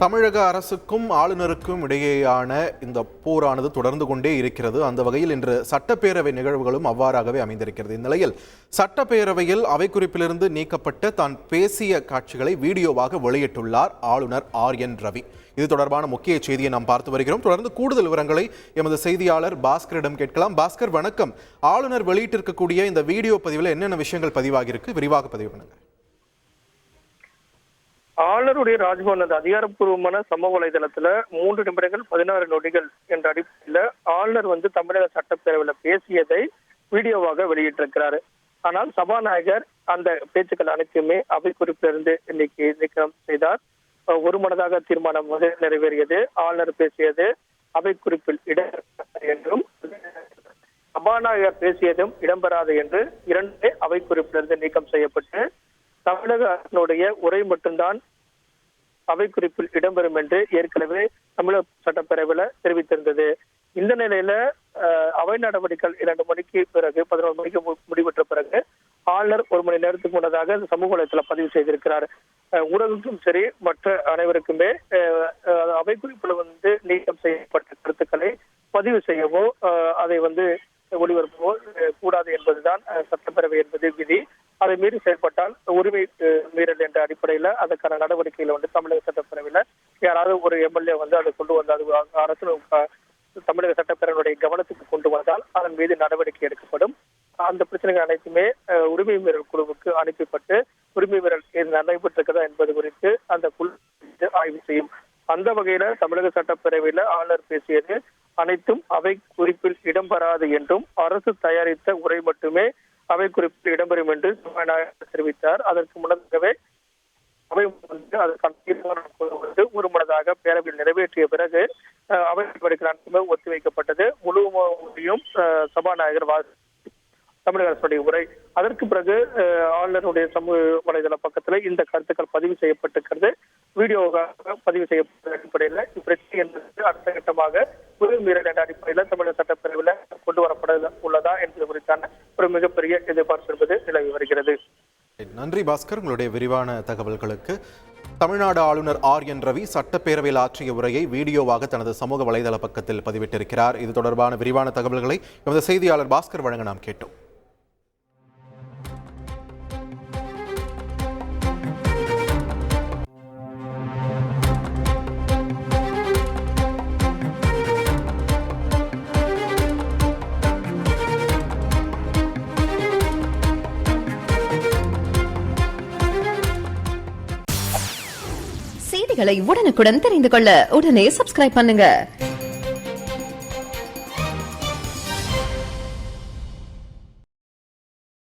தமிழக அரசுக்கும் ஆளுநருக்கும் இடையேயான இந்த போரானது தொடர்ந்து கொண்டே இருக்கிறது. அந்த வகையில் இன்று சட்டப்பேரவை நிகழ்வுகளும் அவ்வாறாகவே அமைந்திருக்கிறது. இந்நிலையில் சட்டப்பேரவையில் அவை குறிப்பிலிருந்து நீக்கப்பட்ட தான் பேசிய காட்சிகளை வீடியோவாக வெளியிட்டுள்ளார் ஆளுநர் RN ரவி. இது தொடர்பான முக்கிய செய்தியை நாம் பார்த்து வருகிறோம். தொடர்ந்து கூடுதல் விவரங்களை எமது செய்தியாளர் பாஸ்கரிடம் கேட்கலாம். பாஸ்கர், வணக்கம். ஆளுநர் வெளியிட்டிருக்கக்கூடிய இந்த வீடியோ பதிவில் என்னென்ன விஷயங்கள் பதிவாகியிருக்கு, விரிவாக பதிவு பண்ணுங்க. ஆளுநருடைய ராஜ்பவன் அதிகாரப்பூர்வமான சமூக வலைதளத்துல 3 நிமிடங்கள் 16 நொடிகள் என்ற அடிப்படையில் ஆளுநர் தமிழக சட்டப்பேரவையில் பேசியதை வீடியோவாக வெளியிட்டிருக்கிறாரு. ஆனால் சபாநாயகர் அந்த பேச்சுக்கள் அனைத்துமே அவை குறிப்பிலிருந்து இன்னைக்கு நீக்கம் செய்தார். ஒருமனதாக தீர்மானம் நிறைவேறியது. ஆளுநர் பேசியது அவை குறிப்பில் இடம்பெறாது என்றும் சபாநாயகர் பேசியதும் இடம்பெறாது என்று இரண்டே அவை குறிப்பிலிருந்து நீக்கம் செய்யப்பட்டு தமிழக அரசினுடைய உரை மட்டும்தான் அவை குறிப்பில் இடம்பெறும் என்று ஏற்கனவே தமிழக சட்டப்பேரவையில் தெரிவித்திருந்தது. இந்த நிலையில அவை நடவடிக்கைகள் 2 மணிக்கு பிறகு 11 மணிக்கு முடிவெற்ற பிறகு ஆளுநர் 1 மணி நேரத்துக்கு முன்னதாக சமூக வலைதளத்தில் பதிவு செய்திருக்கிறார். ஊடகத்துக்கும் சரி மற்ற அனைவருக்குமே அவை குறிப்பில் நீக்கம் செய்யப்பட்ட கருத்துக்களை பதிவு செய்யவோ அதை ஒளிபரப்பவோ கூடாது என்பதுதான் சட்டப்பேரவை என்பது விதி. அதை மீறி செயல்பட்டால் உரிமை மீறல் என்ற அடிப்படையில் அதற்கான நடவடிக்கைகளை தமிழக சட்டப்பேரவையில் யாராவது ஒரு MLA அதை கொண்டு வந்தால் அரசு தமிழக சட்டப்பேரவையுடைய கவனத்துக்கு கொண்டு வந்தால் அதன் மீது நடவடிக்கை எடுக்கப்படும். அந்த பிரச்சனைகள் அனைத்துமே உரிமை மீறல் குழுவுக்கு அனுப்பப்பட்டு உரிமை மீறல் நடைபெற்றிருக்கிறதா என்பது குறித்து அந்த குழு ஆய்வு செய்யும். அந்த வகையில தமிழக சட்டப்பேரவையில் ஆளுநர் பேசியது அனைத்தும் அவை குறிப்பில் இடம்பெறாது என்றும் அரசு தயாரித்த உரை மட்டுமே அவை குறிப்பில் இடம்பெறும் என்று சபாநாயகர் தெரிவித்தார். அதற்கு முன்னதாகவே அவை அதற்கான தீர்மானம் ஒருமனதாக பேரவையில் நிறைவேற்றிய பிறகு அவை நடவடிக்கைகள் அனைத்துமே ஒத்திவைக்கப்பட்டது. முழுமையும் சபாநாயகர் தமிழக அரசுடைய உரை. அதற்கு பிறகு ஆளுநருடைய சமூக வலைதள பக்கத்தில் இந்த கருத்துக்கள் பதிவு செய்யப்பட்டிருக்கிறது. வீடியோவாக பதிவு செய்யப்பட்ட அடிப்படையில் இப்பிரச்சனை என்பது அடுத்த கட்டமாக உரிமை மீறல் என்ற அடிப்படையில் தமிழக சட்டப்பேரவையில் கொண்டு வரப்பட உள்ளதா என்பது குறித்தான ஒரு மிகப்பெரிய எதிர்பார்ப்பு என்பது நிலவி வருகிறது. நன்றி பாஸ்கர், உங்களுடைய விரிவான தகவல்களுக்கு. தமிழ்நாடு ஆளுநர் RN ரவி சட்டப்பேரவையில் ஆற்றிய உரையை வீடியோவாக தனது சமூக வலைதள பக்கத்தில் பதிவிட்டிருக்கிறார். இது தொடர்பான விரிவான தகவல்களை எமது செய்தியாளர் பாஸ்கர் வழங்க நாம் கேட்டோம். செய்திகளை உடனுக்குடன் தெரிந்து கொள்ள உடனே சப்ஸ்கிரைப் பண்ணுங்க.